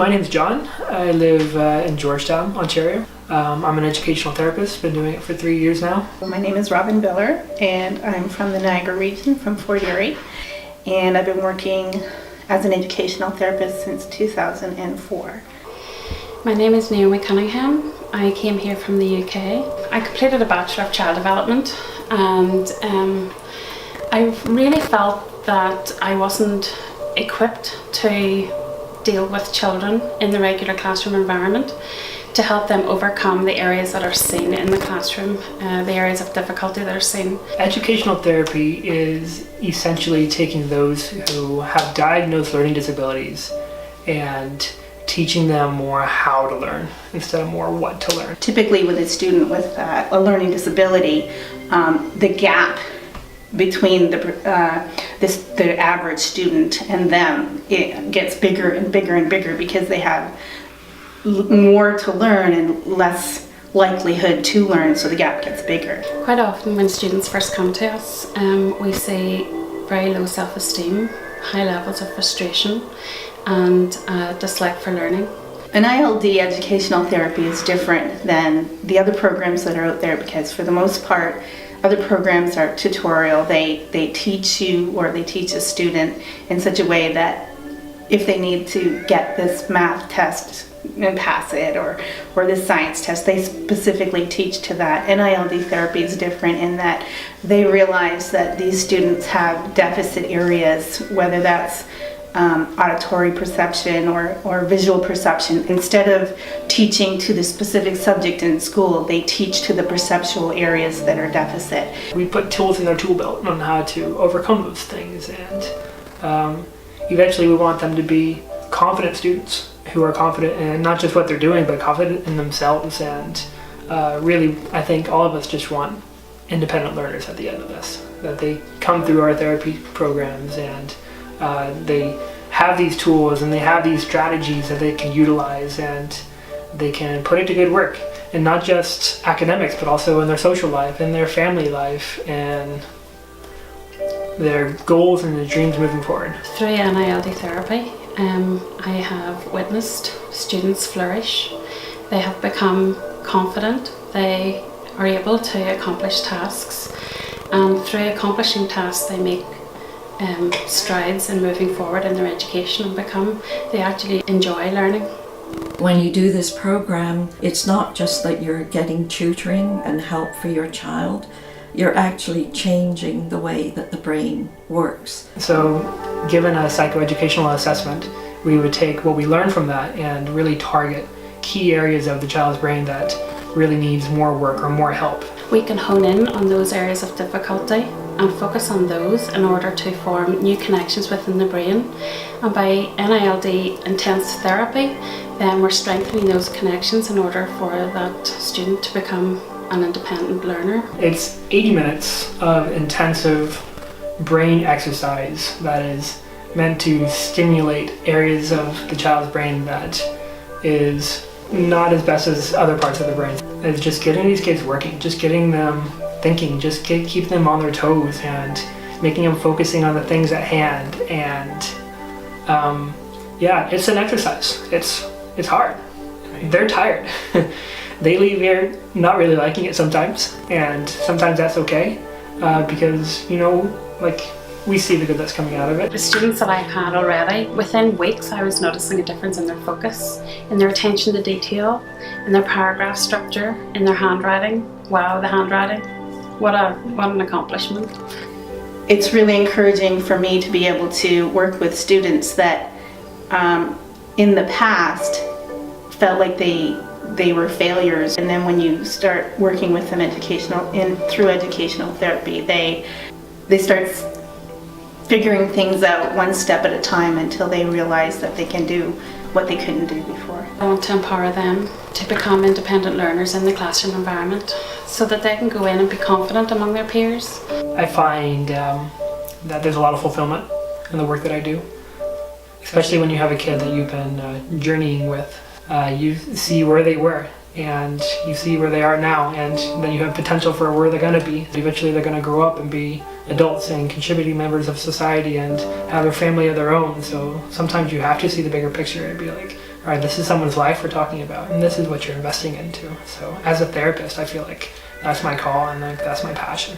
My name's John. I live in Georgetown, Ontario. I'm an educational therapist, been doing it for 3 years now. My name is Robin Biller, and I'm from the Niagara region, from Fort Erie, and I've been working as an educational therapist since 2004. My name is Naomi Cunningham. I came here from the UK. I completed a Bachelor of Child Development, and I really felt that I wasn't equipped to deal with children in the regular classroom environment, to help them overcome the areas that are seen in the classroom, the areas of difficulty that are seen. Educational therapy is essentially taking those who have diagnosed learning disabilities and teaching them more how to learn instead of more what to learn. Typically with a student with a learning disability, the gap between the average student and them, it gets bigger and bigger and bigger because they have more to learn and less likelihood to learn, so the gap gets bigger. Quite often when students first come to us, we see very low self-esteem, high levels of frustration and dislike for learning. An ILD educational therapy is different than the other programs that are out there because for the most part, other programs are tutorial. They teach you or they teach a student in such a way that if they need to get this math test and pass it or this science test, they specifically teach to that. NILD therapy is different in that they realize that these students have deficit areas, whether that's auditory perception or visual perception. Instead of teaching to the specific subject in school, they teach to the perceptual areas that are deficit. We put tools in their tool belt on how to overcome those things, and eventually we want them to be confident students who are confident in not just what they're doing, but confident in themselves. And really, I think all of us just want independent learners at the end of this, that they come through our therapy programs and they have these tools and they have these strategies that they can utilize and they can put it to good work, and not just academics but also in their social life, in their family life, and their goals and their dreams moving forward. Through NILD therapy, I have witnessed students flourish. They have become confident. They are able to accomplish tasks, and through accomplishing tasks they make strides in moving forward in their education and they actually enjoy learning. When you do this program, it's not just that you're getting tutoring and help for your child, you're actually changing the way that the brain works. So given a psychoeducational assessment, we would take what we learn from that and really target key areas of the child's brain that really needs more work or more help. We can hone in on those areas of difficulty and focus on those in order to form new connections within the brain. And by NILD intense therapy, then we're strengthening those connections in order for that student to become an independent learner. It's 80 minutes of intensive brain exercise that is meant to stimulate areas of the child's brain that is not as best as other parts of the brain. It's just getting these kids working, just getting them thinking, just keep them on their toes and making them focusing on the things at hand. And yeah, it's an exercise. It's hard. They're tired. They leave here not really liking it sometimes, and sometimes that's okay because, you know, like, we see the good that's coming out of it. The students that I've had already, within weeks I was noticing a difference in their focus, in their attention to detail, in their paragraph structure, in their handwriting. Wow, the handwriting. What an accomplishment. It's really encouraging for me to be able to work with students that in the past felt like they were failures, and then when you start working with them through educational therapy, they start figuring things out one step at a time until they realize that they can do what they couldn't do before. I want to empower them to become independent learners in the classroom environment so that they can go in and be confident among their peers. I find that there's a lot of fulfillment in the work that I do, especially when you have a kid that you've been journeying with. You see where they were and you see where they are now, and then you have potential for where they're going to be. Eventually they're going to grow up and be adults and contributing members of society and have a family of their own. So sometimes you have to see the bigger picture and be like, all right, this is someone's life we're talking about, and this is what you're investing into. So as a therapist, I feel like that's my call and like that's my passion.